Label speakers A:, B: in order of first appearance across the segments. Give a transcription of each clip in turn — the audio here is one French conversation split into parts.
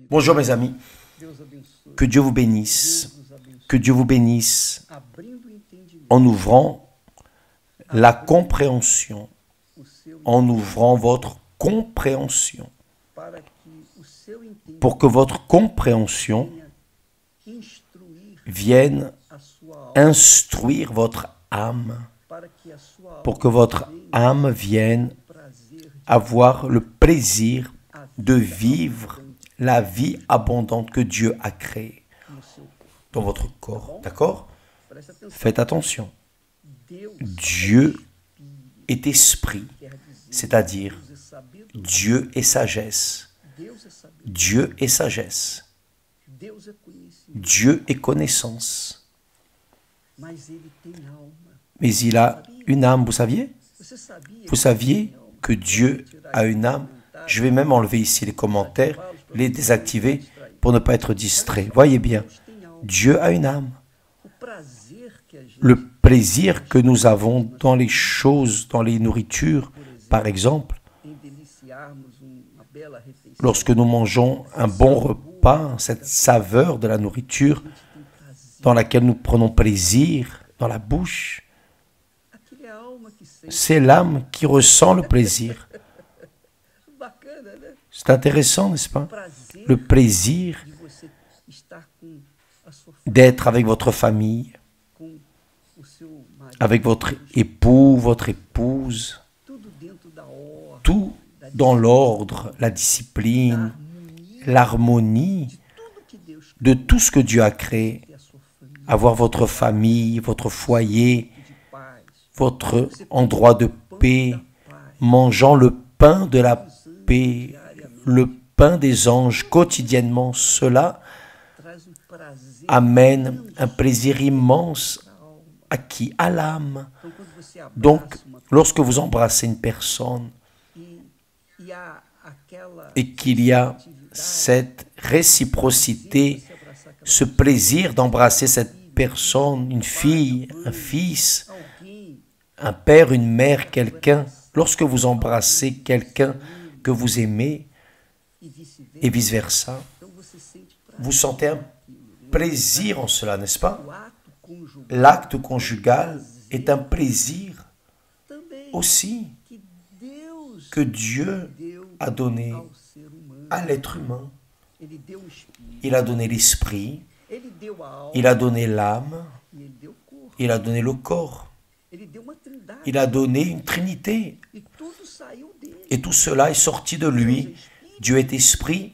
A: Bonjour mes amis, que Dieu vous bénisse, que Dieu vous bénisse en ouvrant la compréhension, en ouvrant votre compréhension, pour que votre compréhension vienne instruire votre âme, pour que votre âme vienne avoir le plaisir de vivre la vie abondante que Dieu a créée dans votre corps. D'accord? Faites attention. Dieu est esprit, c'est-à-dire Dieu est sagesse. Dieu est sagesse. Dieu est connaissance. Mais il a une âme, vous saviez? Vous saviez que Dieu a une âme? Je vais même enlever ici les commentaires, les désactiver pour ne pas être distrait. Voyez bien, Dieu a une âme. Le plaisir que nous avons dans les choses, dans les nourritures, par exemple, lorsque nous mangeons un bon repas, cette saveur de la nourriture dans laquelle nous prenons plaisir dans la bouche, c'est l'âme qui ressent le plaisir. C'est intéressant, n'est-ce pas? Le plaisir d'être avec votre famille, avec votre époux, votre épouse, tout dans l'ordre, la discipline, l'harmonie de tout ce que Dieu a créé. Avoir votre famille, votre foyer, votre endroit de paix, mangeant le pain de la paix, le pain des anges quotidiennement, cela amène un plaisir immense à qui? À l'âme. Donc, lorsque vous embrassez une personne et qu'il y a cette réciprocité, ce plaisir d'embrasser cette personne, une fille, un fils, un père, une mère, quelqu'un, lorsque vous embrassez quelqu'un que vous aimez, et vice-versa, vous sentez un plaisir en cela, n'est-ce pas? L'acte conjugal est un plaisir aussi que Dieu a donné à l'être humain. Il a donné l'esprit, il a donné l'âme, il a donné le corps. Il a donné une trinité. Et tout cela est sorti de lui. Dieu est esprit,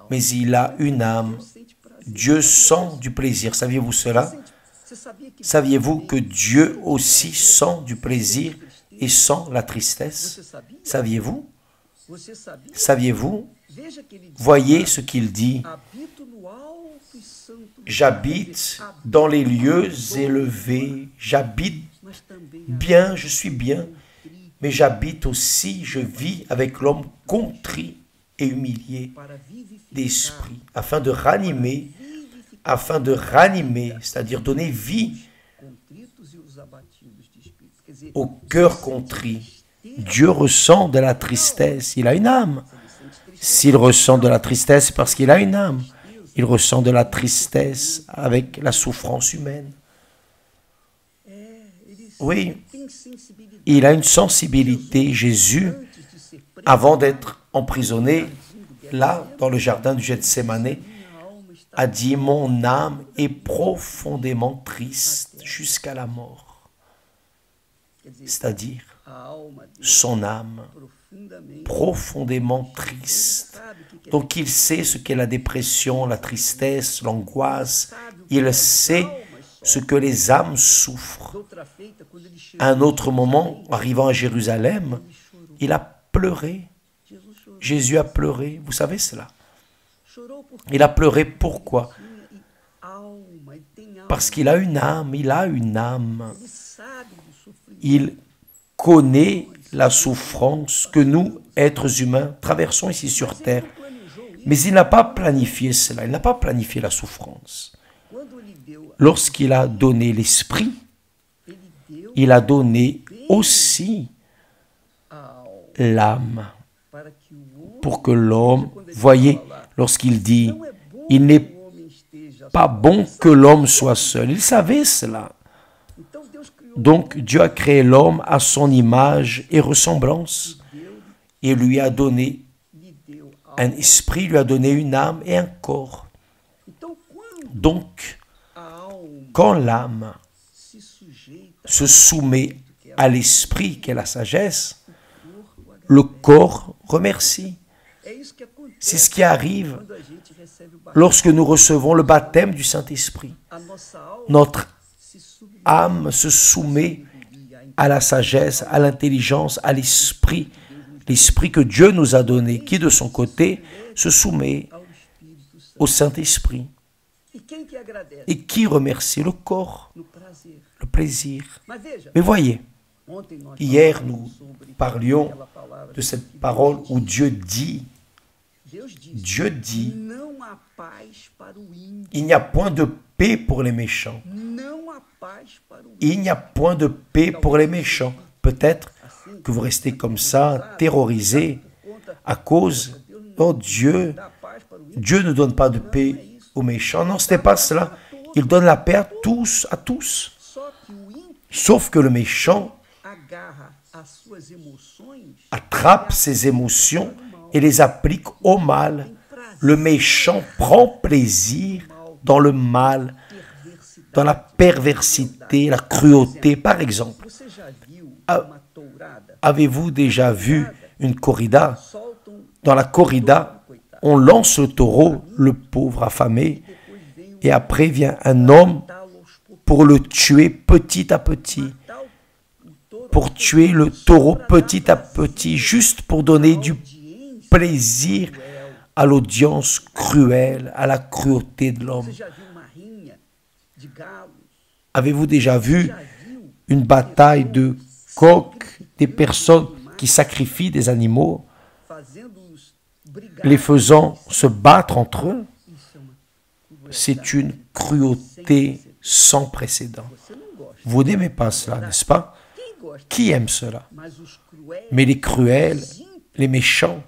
A: mais il a une âme. Dieu sent du plaisir. Saviez-vous cela? Saviez-vous que Dieu aussi sent du plaisir et sent la tristesse? Saviez-vous? Saviez-vous? Voyez ce qu'il dit. J'habite dans les lieux élevés. J'habite bien, je suis bien. Mais j'habite aussi, je vis avec l'homme contrit et humilié d'esprit, afin de ranimer, c'est-à-dire donner vie au cœur contrit. Dieu ressent de la tristesse, il a une âme. S'il ressent de la tristesse, c'est parce qu'il a une âme. Il ressent de la tristesse avec la souffrance humaine. Oui, il a une sensibilité. Jésus, avant d'être emprisonné, là, dans le jardin du Gethsémané, a dit « Mon âme est profondément triste jusqu'à la mort. » C'est-à-dire, son âme profondément triste. Donc il sait ce qu'est la dépression, la tristesse, l'angoisse. Il sait ce que les âmes souffrent. À un autre moment, arrivant à Jérusalem, il a pleuré. Jésus a pleuré. Vous savez cela? Il a pleuré pourquoi? Parce qu'il a une âme, il a une âme. Il connaît la souffrance que nous, êtres humains, traversons ici sur terre. Mais il n'a pas planifié cela, il n'a pas planifié la souffrance. Lorsqu'il a donné l'esprit, il a donné aussi l'âme pour que l'homme, voyez, lorsqu'il dit « Il n'est pas bon que l'homme soit seul ». Il savait cela. Donc Dieu a créé l'homme à son image et ressemblance et lui a donné un esprit, lui a donné une âme et un corps. Donc, quand l'âme se soumet à l'esprit qu'est la sagesse, le corps remercie. C'est ce qui arrive lorsque nous recevons le baptême du Saint-Esprit. Notre âme se soumet à la sagesse, à l'intelligence, à l'esprit, l'esprit que Dieu nous a donné, qui de son côté se soumet au Saint-Esprit. Et qui remercie le corps, le plaisir. Mais voyez, hier nous parlions de cette parole où Dieu dit, il n'y a point de paix pour les méchants. Il n'y a point de paix pour les méchants. Peut-être que vous restez comme ça, terrorisés, à cause, oh Dieu ne donne pas de paix aux méchants. Non, ce n'est pas cela. Il donne la paix à tous, à tous. Sauf que le méchant attrape ses émotions et les applique au mal. Le méchant prend plaisir dans le mal, dans la perversité, la cruauté. Par exemple, avez-vous déjà vu une corrida? Dans la corrida, on lance le taureau, le pauvre affamé, et après vient un homme pour le tuer petit à petit, pour tuer le taureau petit à petit, juste pour donner du plaisir à l'audience cruelle, à la cruauté de l'homme. Avez-vous déjà vu une bataille de coqs, des personnes qui sacrifient des animaux, les faisant se battre entre eux? C'est une cruauté sans précédent. Vous n'aimez pas cela, n'est-ce pas? Qui aime cela? Mais les cruels, les méchants,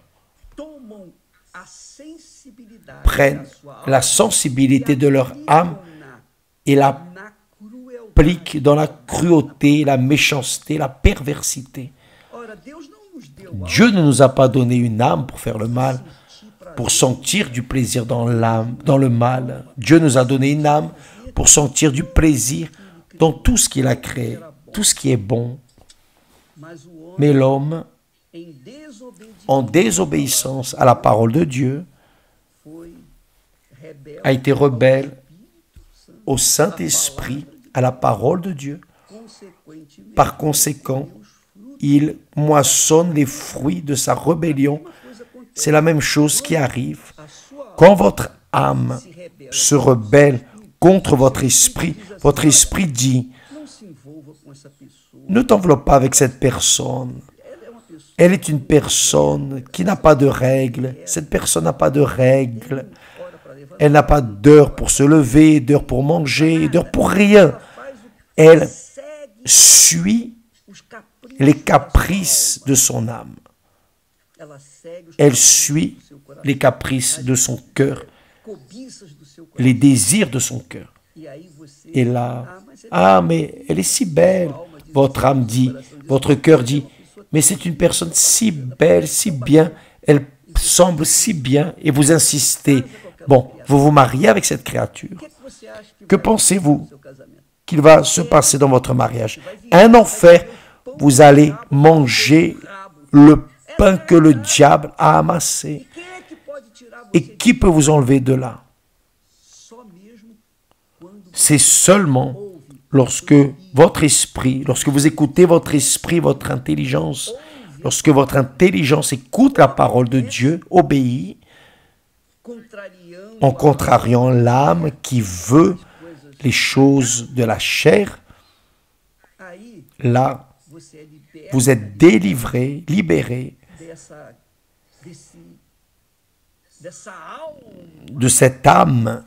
A: prennent la sensibilité de leur âme et l'appliquent dans la cruauté, la méchanceté, la perversité. Dieu ne nous a pas donné une âme pour faire le mal, pour sentir du plaisir dans l'âme, dans le mal. Dieu nous a donné une âme pour sentir du plaisir dans tout ce qu'il a créé, tout ce qui est bon. Mais l'homme, en désobéissance à la parole de Dieu, a été rebelle au Saint-Esprit, à la parole de Dieu. Par conséquent, il moissonne les fruits de sa rébellion. C'est la même chose qui arrive. Quand votre âme se rebelle contre votre esprit dit, ne t'enveloppe pas avec cette personne. Elle est une personne qui n'a pas de règles. Cette personne n'a pas de règles. Elle n'a pas d'heure pour se lever, d'heure pour manger, d'heure pour rien. Elle suit les caprices de son âme. Elle suit les caprices de son cœur, les désirs de son cœur. Et là, ah, mais elle est si belle. Votre âme dit, votre cœur dit, mais c'est une personne si belle, si bien, elle semble si bien, et vous insistez. Bon, vous vous mariez avec cette créature. Que pensez-vous qu'il va se passer dans votre mariage? Un enfer. Vous allez manger le pain que le diable a amassé. Et qui peut vous enlever de là? C'est seulement lorsque votre esprit, lorsque vous écoutez votre esprit, votre intelligence, lorsque votre intelligence écoute la parole de Dieu, obéit, en contrariant l'âme qui veut les choses de la chair, là, vous êtes délivré, libéré de cette âme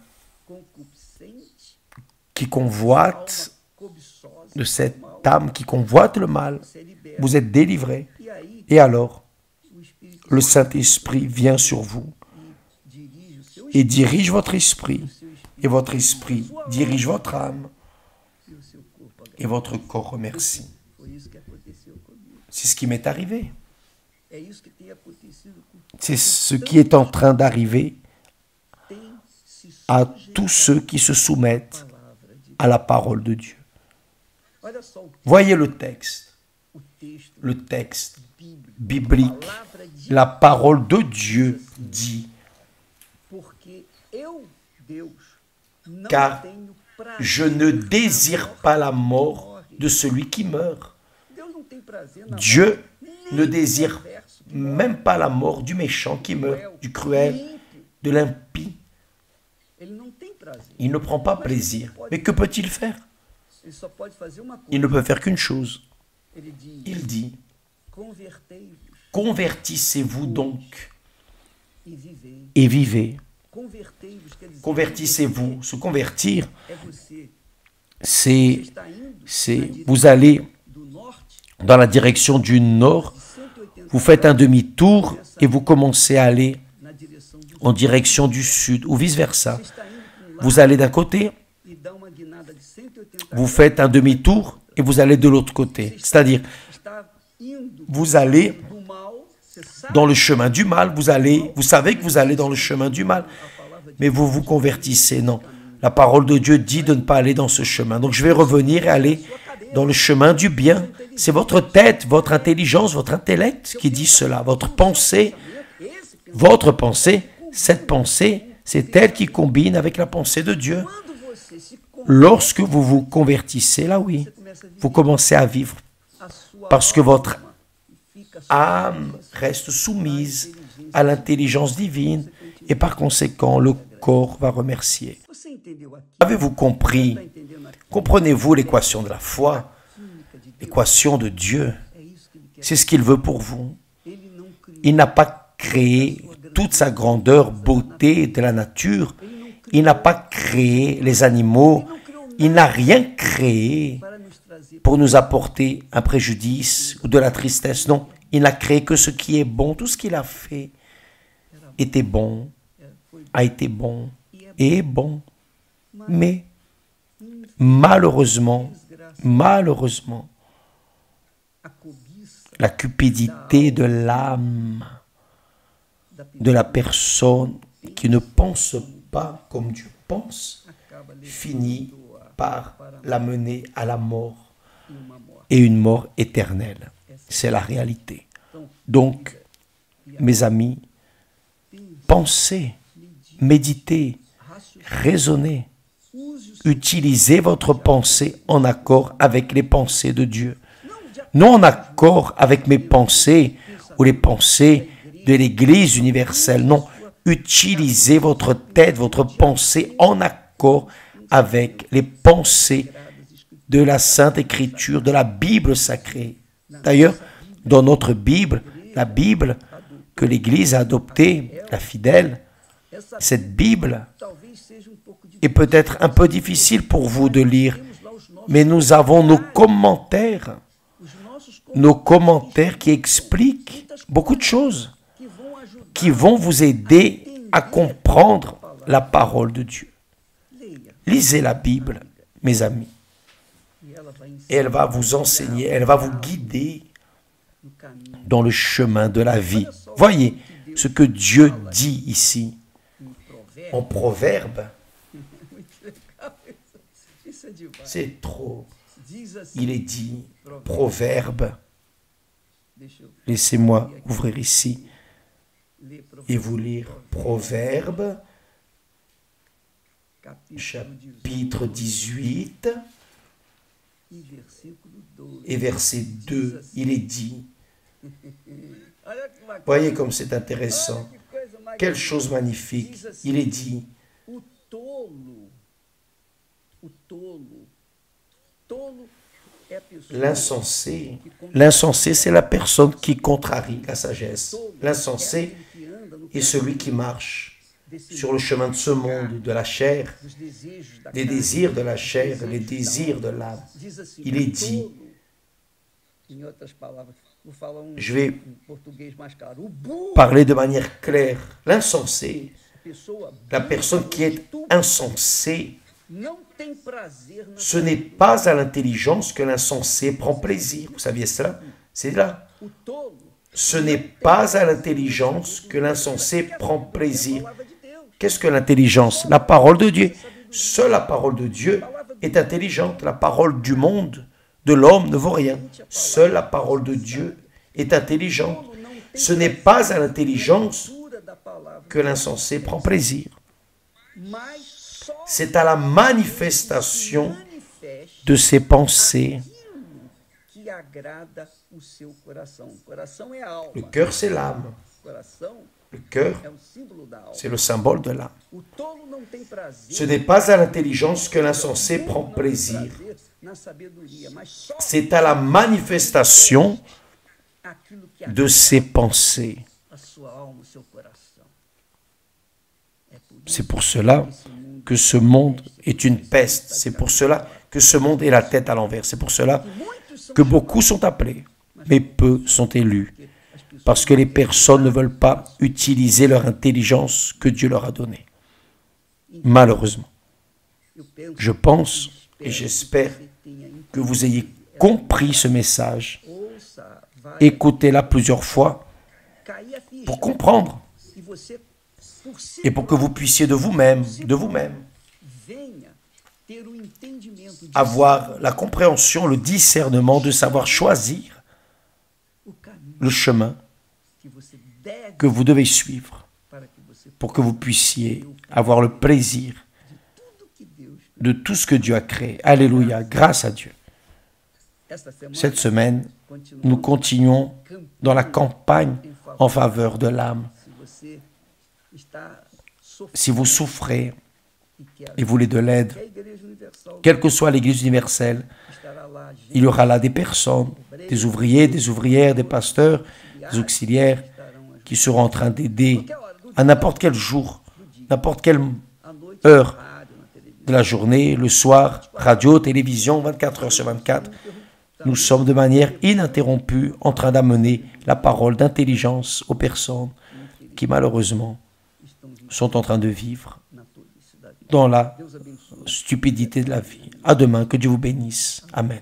A: qui convoite, le mal. Vous êtes délivré. Et alors, le Saint-Esprit vient sur vous et dirige votre esprit. Et votre esprit dirige votre âme. Et votre corps remercie. C'est ce qui m'est arrivé. C'est ce qui est en train d'arriver à tous ceux qui se soumettent à la parole de Dieu. Voyez le texte biblique. La parole de Dieu dit, car je ne désire pas la mort de celui qui meurt. Dieu ne désire même pas la mort du méchant qui meurt, du cruel, de l'impie. Il ne prend pas plaisir. Mais que peut-il faire? Il ne peut faire qu'une chose. Il dit, convertissez-vous donc et vivez. Convertissez-vous. Se convertir, c'est vous allez dans la direction du nord, vous faites un demi-tour et vous commencez à aller en direction du sud ou vice-versa. Vous allez d'un côté, vous faites un demi-tour et vous allez de l'autre côté. C'est-à-dire, vous allez dans le chemin du mal, vous savez que vous allez dans le chemin du mal, mais vous vous convertissez. Non, la parole de Dieu dit de ne pas aller dans ce chemin. Donc je vais revenir et aller dans le chemin du bien. C'est votre tête, votre intelligence, votre intellect qui dit cela. Votre pensée, cette pensée, c'est elle qui combine avec la pensée de Dieu. Lorsque vous vous convertissez, là oui, vous commencez à vivre parce que votre âme reste soumise à l'intelligence divine et par conséquent, le corps va remercier. Avez-vous compris? Comprenez-vous l'équation de la foi? L'équation de Dieu? C'est ce qu'il veut pour vous. Il n'a pas créé toute sa grandeur, beauté de la nature. Il n'a pas créé les animaux. Il n'a rien créé pour nous apporter un préjudice ou de la tristesse. Non, il n'a créé que ce qui est bon. Tout ce qu'il a fait était bon, a été bon et est bon. Mais malheureusement, la cupidité de l'âme de la personne qui ne pense pas comme Dieu pense finit par l'amener à la mort et une mort éternelle. C'est la réalité. Donc, mes amis, pensez, méditez, raisonnez, utilisez votre pensée en accord avec les pensées de Dieu. Non en accord avec mes pensées ou les pensées de l'Église universelle. Non, utilisez votre tête, votre pensée en accord avec les pensées de la Sainte Écriture, de la Bible sacrée. D'ailleurs, dans notre Bible, la Bible que l'Église a adoptée, la fidèle, cette Bible est peut-être un peu difficile pour vous de lire, mais nous avons nos commentaires qui expliquent beaucoup de choses, qui vont vous aider à comprendre la parole de Dieu. Lisez la Bible, mes amis, et elle va vous enseigner, elle va vous guider dans le chemin de la vie. Voyez ce que Dieu dit ici, en Proverbe. C'est trop. Il est dit, Proverbe, laissez-moi ouvrir ici et vous lire Proverbe, chapitre 18 et verset 2, il est dit, voyez comme c'est intéressant, quelle chose magnifique, il est dit, l'insensé, c'est la personne qui contrarie la sagesse. L'insensé est celui qui marche sur le chemin de ce monde, de la chair, les désirs de la chair, les désirs de l'âme. Il est dit, je vais parler de manière claire, l'insensé, La personne qui est insensée, ce n'est pas à l'intelligence que l'insensé prend plaisir. Vous saviez cela? C'est là. Ce n'est pas à l'intelligence que l'insensé prend plaisir. Qu'est-ce que l'intelligence? La parole de Dieu. Seule la parole de Dieu est intelligente. La parole du monde, de l'homme, ne vaut rien. Seule la parole de Dieu est intelligente. Ce n'est pas à l'intelligence que l'insensé prend plaisir. C'est à la manifestation de ses pensées. Le cœur, c'est l'âme. Le cœur, c'est le symbole de l'âme. Ce n'est pas à l'intelligence que l'insensé prend plaisir. C'est à la manifestation de ses pensées. C'est pour cela que ce monde est une peste. C'est pour cela que ce monde est la tête à l'envers. C'est pour cela que beaucoup sont appelés, mais peu sont élus. Parce que les personnes ne veulent pas utiliser leur intelligence que Dieu leur a donnée. Malheureusement. Je pense et j'espère que vous ayez compris ce message. Écoutez-la plusieurs fois pour comprendre et pour que vous puissiez de vous-même, avoir la compréhension, le discernement de savoir choisir le chemin que vous devez suivre pour que vous puissiez avoir le plaisir de tout ce que Dieu a créé. Alléluia, grâce à Dieu. Cette semaine, nous continuons dans la campagne en faveur de l'âme. Si vous souffrez et voulez de l'aide, quelle que soit l'Église universelle, il y aura là des personnes, des ouvriers, des ouvrières, des pasteurs, des auxiliaires, qui seront en train d'aider à n'importe quel jour, n'importe quelle heure de la journée, le soir, radio, télévision, 24 heures sur 24. Nous sommes de manière ininterrompue en train d'amener la parole d'intelligence aux personnes qui malheureusement sont en train de vivre dans la stupidité de la vie. À demain, que Dieu vous bénisse. Amen.